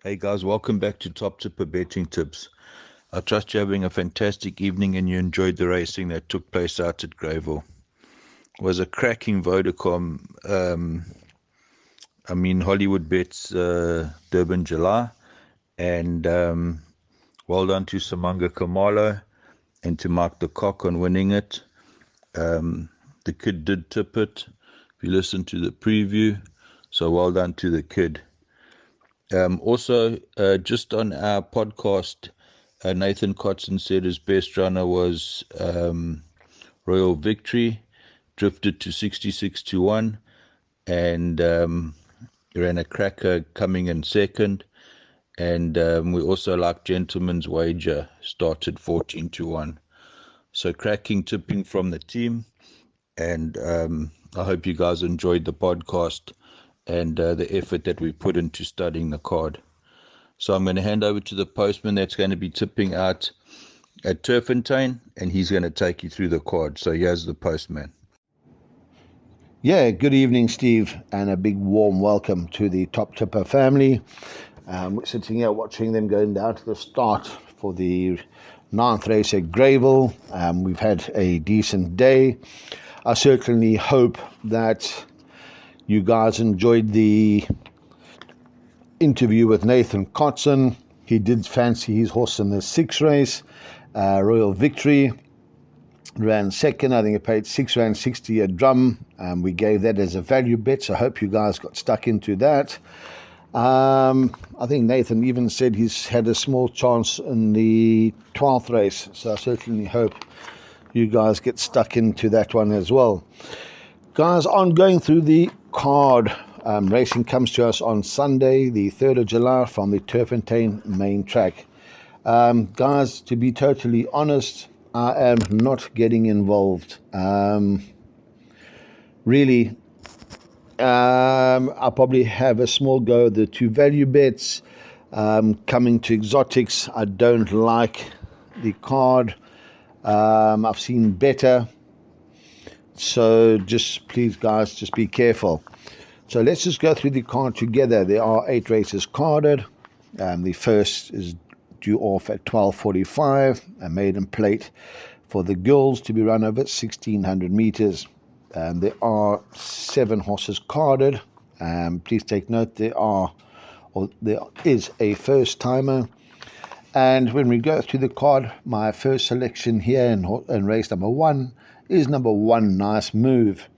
Hey guys, welcome back to Top Tipper Betting Tips. I trust you're having a fantastic evening and you enjoyed the racing that took place out at Greyville. It was a cracking Vodacom, Hollywood Bets Durban July, and well done to Samanga Kamalo and to Mark the Cock on winning it. The kid did tip it, if you listen to the preview, so well done to the kid. Also, just on our podcast, Nathan Cotson said his best runner was Royal Victory, drifted to 66 to 1, and ran a cracker coming in second. And we also like Gentleman's Wager, started 14 to 1. So cracking tipping from the team, and I hope you guys enjoyed the podcast and the effort that we put into studying the card. So I'm going to hand over to the postman that's going to be tipping out at Turffontein, and he's going to take you through the card. So here's the postman. Yeah, good evening, Steve, and a big warm welcome to the Top Tipper family. We're sitting here watching them going down to the start for the 9th race at Greyville. We've had a decent day. I certainly hope that you guys enjoyed the interview with Nathan Cotson. He did fancy his horse in the 6th race, Royal Victory. Ran second. I think it paid R6.60 a drum. We gave that as a value bet, so I hope you guys got stuck into that. I think Nathan even said he's had a small chance in the 12th race, so I certainly hope you guys get stuck into that one as well. Guys, on going through the card, racing comes to us on Sunday, the 3rd of July, from the Turffontein main track. Guys, to be totally honest, I am not getting involved. Really, I'll probably have a small go at the two value bets. Coming to exotics, I don't like the card. I've seen better. So just please, guys, just be careful. So let's just go through the card together. There are 8 races carded. The first is due off at 12:45, a maiden plate for the girls to be run over 1,600 meters. There are 7 horses carded. Please take note there is a first timer. And when we go through the card, my first selection here in race number 1 is number 1, Nice Move.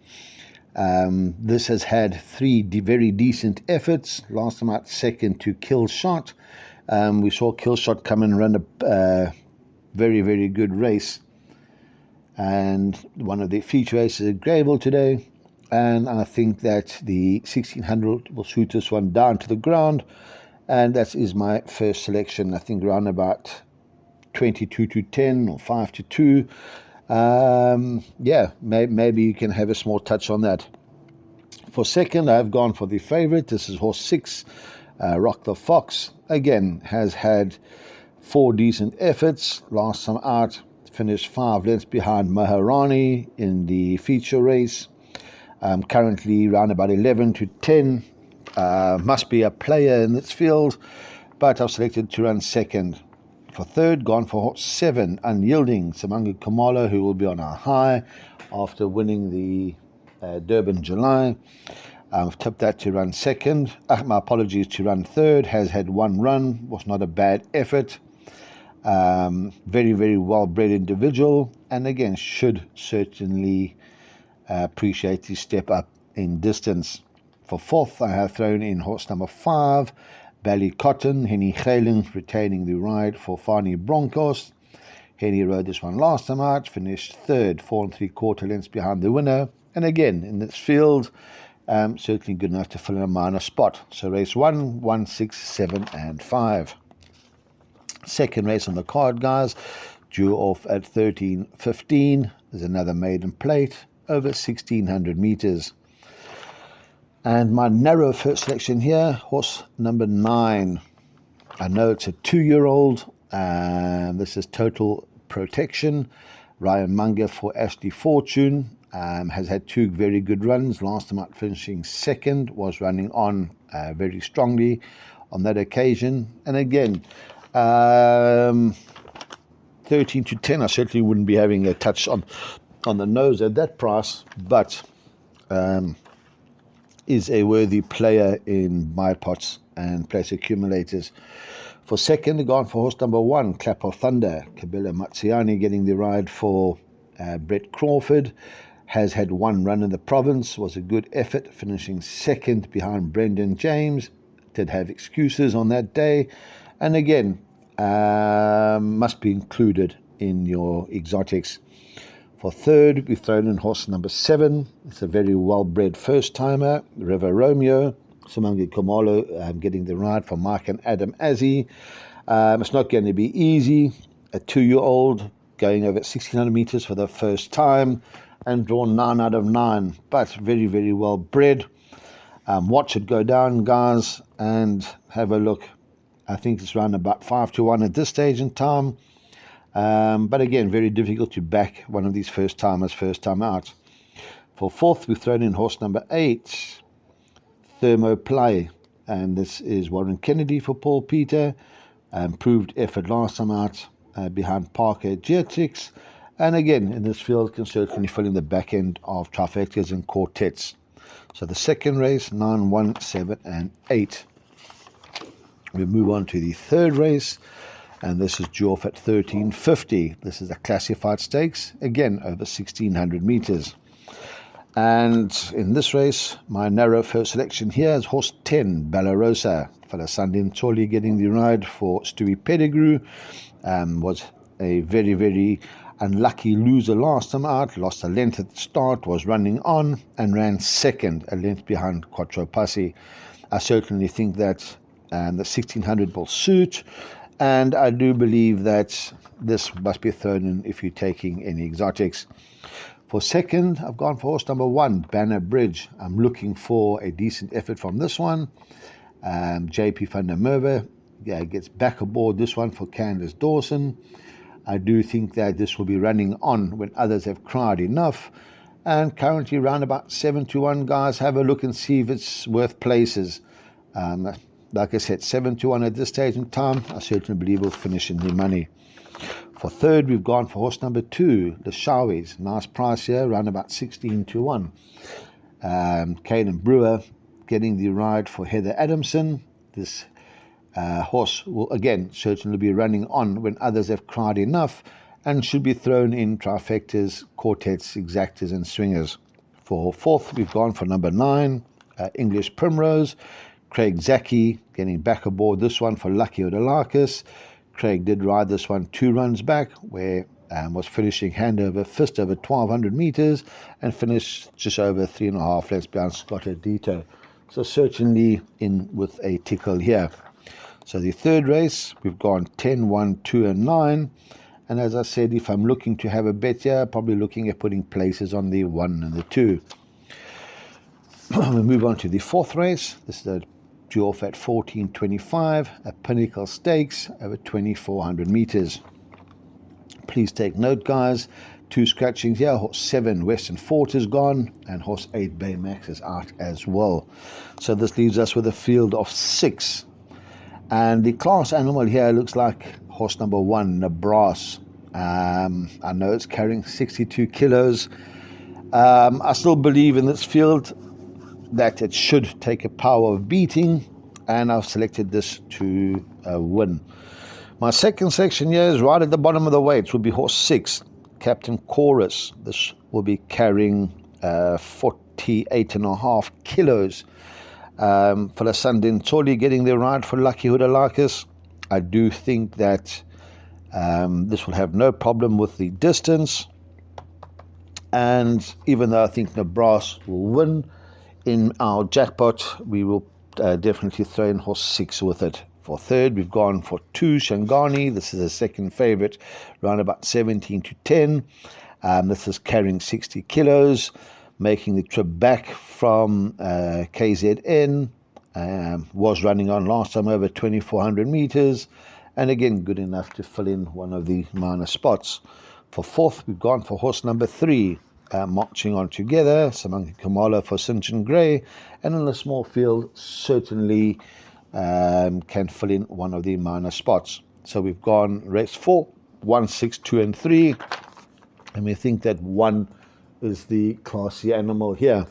This has had 3 very decent efforts. Last time out, second to Kill Shot. We saw Kill Shot come and run a very, very good race. And one of the feature races at Greyville today. And I think that the 1600 will shoot this one down to the ground. And that is my first selection. I think around about 22 to 10 or 5 to 2. Maybe you can have a small touch on that. For second, I've gone for the favorite. This is horse 6, Rock the Fox. Again, has had 4 decent efforts. Last time out, finished 5 lengths behind Maharani in the feature race. Currently around about 11 to 10. Must be a player in this field, but I've selected to run second. For third, gone for horse 7, Unyielding, Samanga Kamalo, who will be on a high after winning the Durban July. I've tipped that to run second. My apologies, to run third. Has had 1 run, was not a bad effort. Very, very well-bred individual, and again should certainly appreciate his step up in distance. For fourth, I have thrown in horse number 5, Ballycotton, Henny Galen retaining the ride for Fani Broncos. Henny rode this one last time out, finished third, 4 3/4 lengths behind the winner, and again in this field, certainly good enough to fill in a minor spot. So race 1, 1, 6, 7 and 5. Second race on the card, guys, due off at 13:15. There's another maiden plate over 1,600 meters. And my narrow first selection here, horse number 9. I know it's a 2-year-old, and this is Total Protection. Ryan Munger for Ashley Fortune. has had two very good runs. Last time out finishing second, was running on very strongly on that occasion. And again, 13 to 10, I certainly wouldn't be having a touch on the nose at that price, but is a worthy player in my pots and place accumulators. For second, gone for horse number 1, Clap of Thunder. Kabila Matsiani getting the ride for Brett Crawford. Has had one run in the province, was a good effort, finishing second behind Brendan James. Did have excuses on that day. And again, must be included in your exotics. For third, we've thrown in horse number 7. It's a very well-bred first-timer, River Romeo. Simangi Komolo getting the ride for Mike and Adam Azzi. It's not going to be easy. A 2-year-old going over 1,600 meters for the first time and drawn 9 out of 9, but very, very well bred. Watch it go down, guys, and have a look. I think it's around about 5 to 1 at this stage in time. But again, very difficult to back one of these first time out. For fourth, we've thrown in horse number 8, Thermoplay, and this is Warren Kennedy for Paul Peter. Proved effort last time out behind Parker Geotix, and again in this field can certainly fill in the back end of trifectas and quartets. So the second race, 9, 1, 7 and 8. We move on to the third race, and this is due off at 1350. This is a classified stakes, again over 1,600 meters. And in this race, my narrow first selection here is horse 10, Ballarosa. Falasandin Toli getting the ride for Stewie Pettigrew. Was a very, very unlucky loser last time out. Lost a length at the start, was running on, and ran second, a length behind Quattro Passi. I certainly think that the 1,600 will suit, and I do believe that this must be thrown in if you're taking any exotics. For second, I've gone for horse number 1, Banner Bridge. I'm looking for a decent effort from this one. JP van der Merwe gets back aboard this one for Candace Dawson. I do think that this will be running on when others have cried enough. And currently around about 7 to 1, guys. Have a look and see if it's worth places. Like I said, 7 to 1 at this stage in time. I certainly believe we'll finish in the money. For third, we've gone for horse number 2, the Shawis. Nice price here, around about 16 to 1. Caden Brewer getting the ride for Heather Adamson. This horse will again certainly be running on when others have cried enough, and should be thrown in trifectas, quartets, exactas and swingers. For fourth, we've gone for number 9, English Primrose. Craig Zaki getting back aboard this one for Lucky Odalakis. Craig did ride this one 2 runs back, where was finishing hand over fist over 1,200 meters and finished just over 3.5 lengths behind Scott Dito. So certainly in with a tickle here. So the third race, we've gone 10, 1, 2 and 9. And as I said, if I'm looking to have a bet here, probably looking at putting places on the 1 and the 2. We move on to the fourth race. This is a due off at 1425, a Pinnacle Stakes over 2,400 meters. Please take note, guys. 2 scratchings here. Horse 7, Western Fort, is gone, and horse 8, Baymax, is out as well. So this leaves us with a field of 6. And the class animal here looks like horse number 1, Nebraska. I know it's carrying 62 kilos. I still believe in this field that it should take a power of beating, and I've selected this to win. My second section here is right at the bottom of the weights, will be horse 6, Captain Chorus. This will be carrying 48.5 kilos. For the Sundin Toli getting the ride for Lucky Hudalakis. I do think that this will have no problem with the distance, and even though I think Nebraska will win, in our jackpot, we will definitely throw in horse 6 with it. For third, we've gone for 2, Shangani. This is a second favorite, around about 17 to 10. This is carrying 60 kilos, making the trip back from KZN. Was running on last time over 2,400 meters. And again, good enough to fill in one of the minor spots. For fourth, we've gone for horse number 3, marching on together. Samanga Kamala for St. John Grey, and in the small field certainly can fill in one of the minor spots. So we've gone race 4, 1, 6, 2 and 3, and we think that 1 is the classy animal here.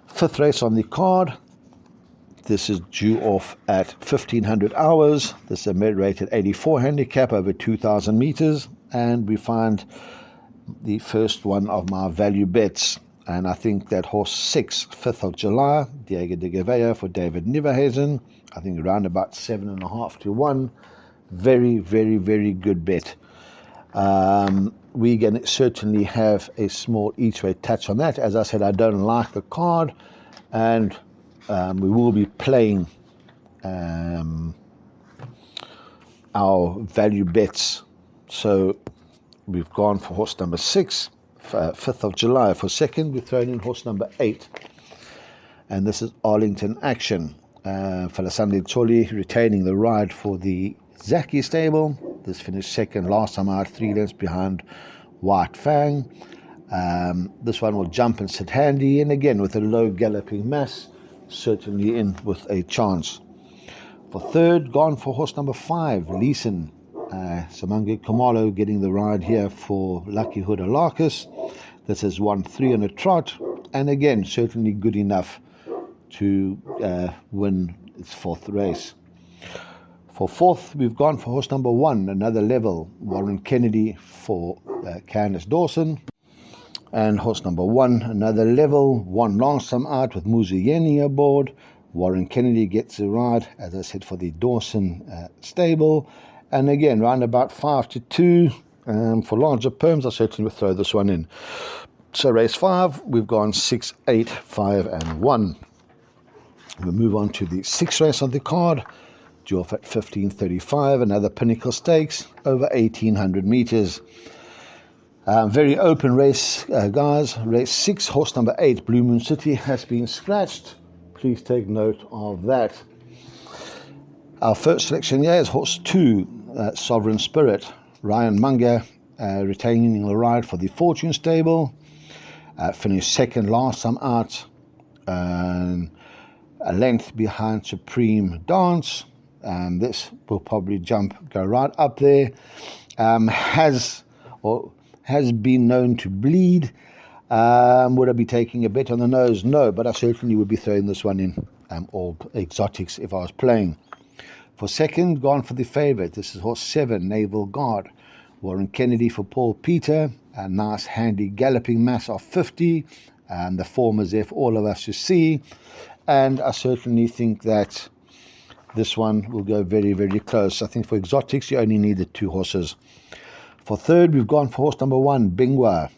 5th race on the card. This is due off at 1500 hours. This is a mid-rated 84 handicap over 2000 meters, and we find the first one of my value bets, and I think that horse 6, 5th of July, Diego de Gavea for David Niverhazen. I think around about 7.5 to 1. Very, very, very good bet. We're going to certainly have a small each-way touch on that. As I said, I don't like the card, and we will be playing our value bets. So we've gone for horse number 6, 5th of July. For second, we've thrown in horse number 8, and this is Arlington Action. Falasande Choli retaining the ride for the Zaki stable. This finished second last time out, 3 lengths behind White Fang. This one will jump and sit handy, and again with a low galloping mass, certainly in with a chance. For third, gone for horse number 5, Leeson. Samanga Kamalo getting the ride here for Lucky Huda Larkus. This is 1-3 on a trot, and again certainly good enough to win its 4th race. For 4th, we've gone for horse number 1, Another Level, Warren Kennedy for Candice Dawson. And horse number 1, Another Level, won last time out with Muzuyeni aboard. Warren Kennedy gets a ride, as I said, for the Dawson stable. And again, round about 5 to 2. For larger perms, I certainly would throw this one in. So race 5, we've gone 6, 8, 5 and 1. We'll move on to the 6th race on the card. Due off at 15:35, another Pinnacle Stakes over 1800 meters. Very open race, guys. Race 6, horse number 8, Blue Moon City, has been scratched. Please take note of that. Our first selection here is horse 2, Sovereign Spirit. Ryan Munger retaining the ride for the Fortune stable. Finished second last time out, a length behind Supreme Dance. This will probably go right up there. Has been known to bleed. Would I be taking a bet on the nose? No, but I certainly would be throwing this one in all exotics if I was playing. For second, gone for the favourite. This is horse 7, Naval Guard. Warren Kennedy for Paul Peter. A nice handy galloping mass of 50. The form is there for all of us to see. And I certainly think that this one will go very, very close. I think for exotics, you only need the 2 horses. For third, we've gone for horse number 1, Bingwa.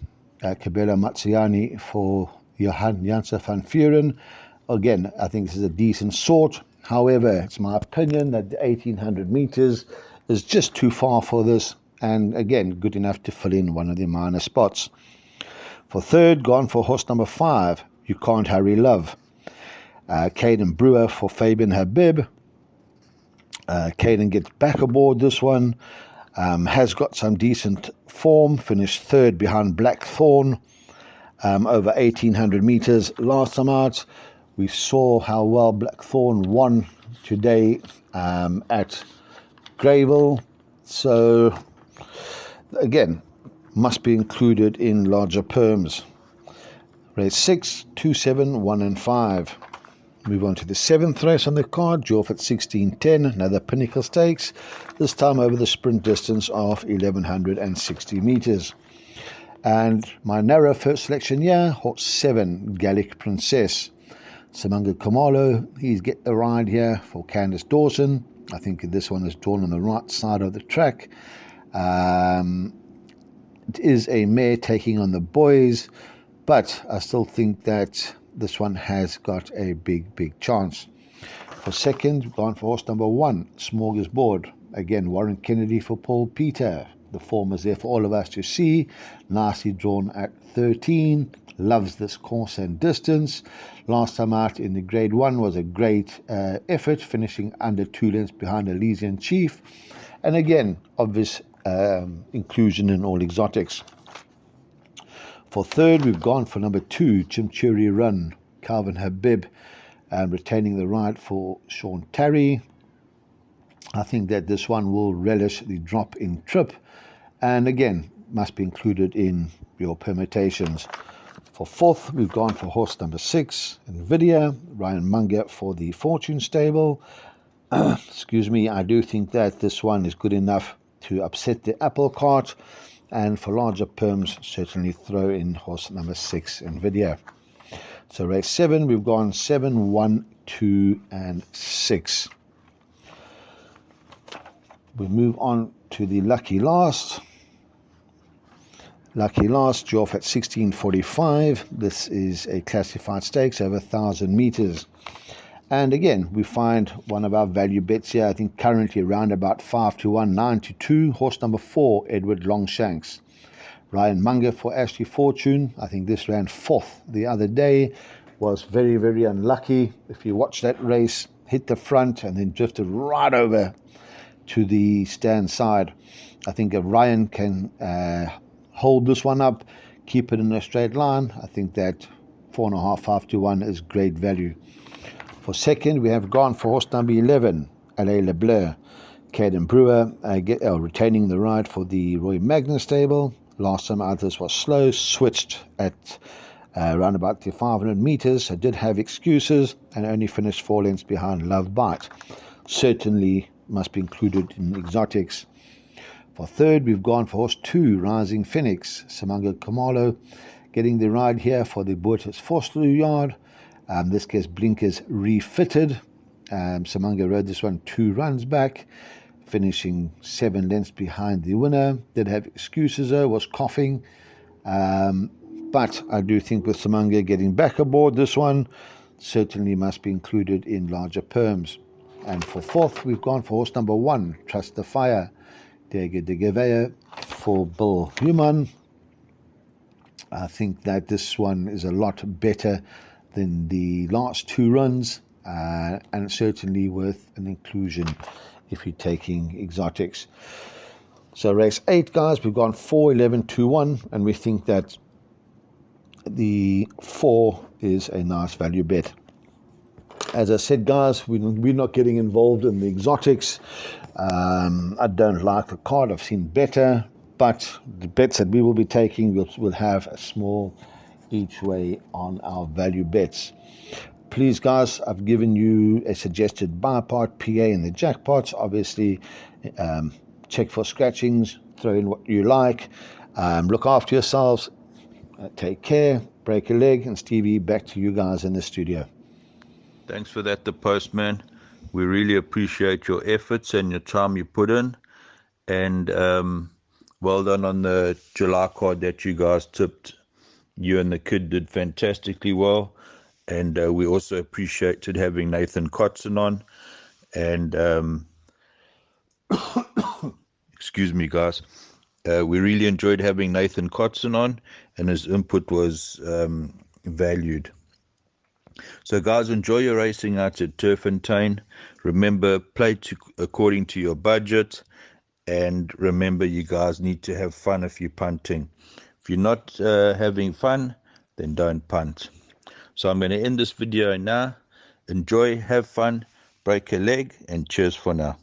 Kabela Matsiani for Johan Janse van Vuren. Again, I think this is a decent sort. However, it's my opinion that the 1800 meters is just too far for this. And again, good enough to fill in one of the minor spots. For third, gone for horse number 5, You Can't Hurry Love. Caden Brewer for Fabian Habib. Caden gets back aboard this one. Has got some decent form. Finished third behind Blackthorn over 1800 meters. Last time out, we saw how well Blackthorn won today at Grayville. So, again, must be included in larger perms. Race 6, 2, 7, 1 and 5. Move on to the 7th race on the card, due off at 16:10, another Pinnacle Stakes, this time over the sprint distance of 1160 meters. And my narrow first selection here, horse 7, Gallic Princess. Samanga Kamalo, he's get the ride here for Candice Dawson. I think this one is drawn on the right side of the track. It is a mare taking on the boys, but I still think that this one has got a big chance. For second, gone for horse number 1, Smorgasbord. Again, Warren Kennedy for Paul Peter. The form is there for all of us to see. Nicely drawn at 13. Loves this course and distance. Last time out in the grade 1 was a great effort, finishing under 2 lengths behind Elysian Chief. And again, obvious inclusion in all exotics. For third, we've gone for number 2, Chimchuri Run, Calvin Habib, retaining the ride for Sean Tarry. I think that this one will relish the drop in trip, and again, must be included in your permutations. For fourth, we've gone for horse number 6, Nvidia, Ryan Munger for the Fortune stable. Excuse me, I do think that this one is good enough to upset the apple cart, and for larger perms, certainly throw in horse number 6, Nvidia. So race 7, we've gone 7, 1, 2, and 6. We move on to the lucky last. Lucky last, due off at 1645. This is a classified stakes over 1,000 meters. And again, we find one of our value bets here, I think currently around about 5 to 1, 9 to 2. Horse number 4, Edward Longshanks. Ryan Munger for Ashley Fortune. I think this ran 4th the other day. Was very, very unlucky. If you watch that race, hit the front and then drifted right over to the stand side. I think if Ryan can hold this one up, keep it in a straight line, I think that 4.5, 5 to 1 is great value. For second, we have gone for horse number 11, Allez Le Bleu. Caden Brewer retaining the ride for the Roy Magnus stable. Last time out this was slow, switched at around about the 500 meters. I did have excuses and only finished 4 lengths behind Love Bite. Certainly must be included in exotics. For third, we've gone for horse 2, Rising Phoenix, Samanga Kamalo, getting the ride here for the Boerters Forstlu yard. This gets blinkers refitted. Samanga rode this one 2 runs back, finishing 7 lengths behind the winner. Did have excuses though, was coughing. But I do think with Samanga getting back aboard this one, certainly must be included in larger perms. And for fourth, we've gone for horse number 1, Trust the Fire, Dege de Gevea for Bill Human. I think that this one is a lot better than the last 2 runs, and certainly worth an inclusion if you're taking exotics. So race 8, guys, we've gone 4, 11, 2, 1, and we think that the 4 is a nice value bet. As I said, guys, we're not getting involved in the exotics. I don't like the card. I've seen better, but the bets that we will be taking will have a small each way on our value bets. Please, guys, I've given you a suggested buy part, PA, in the jackpots. Obviously, check for scratchings, throw in what you like. Look after yourselves. Take care. Break a leg. And Stevie, back to you guys in the studio. Thanks for that, the postman. We really appreciate your efforts and your time you put in. And well done on the July card that you guys tipped. You and the kid did fantastically well. And we also appreciated having Nathan Kotzen on. And excuse me, guys. We really enjoyed having Nathan Kotzen on, and his input was valued. So, guys, enjoy your racing out at Turffontein. Remember, play according to your budget. And remember, you guys need to have fun if you're punting. If you're not having fun, then don't punt. So I'm going to end this video now. Enjoy, have fun, break a leg, and cheers for now.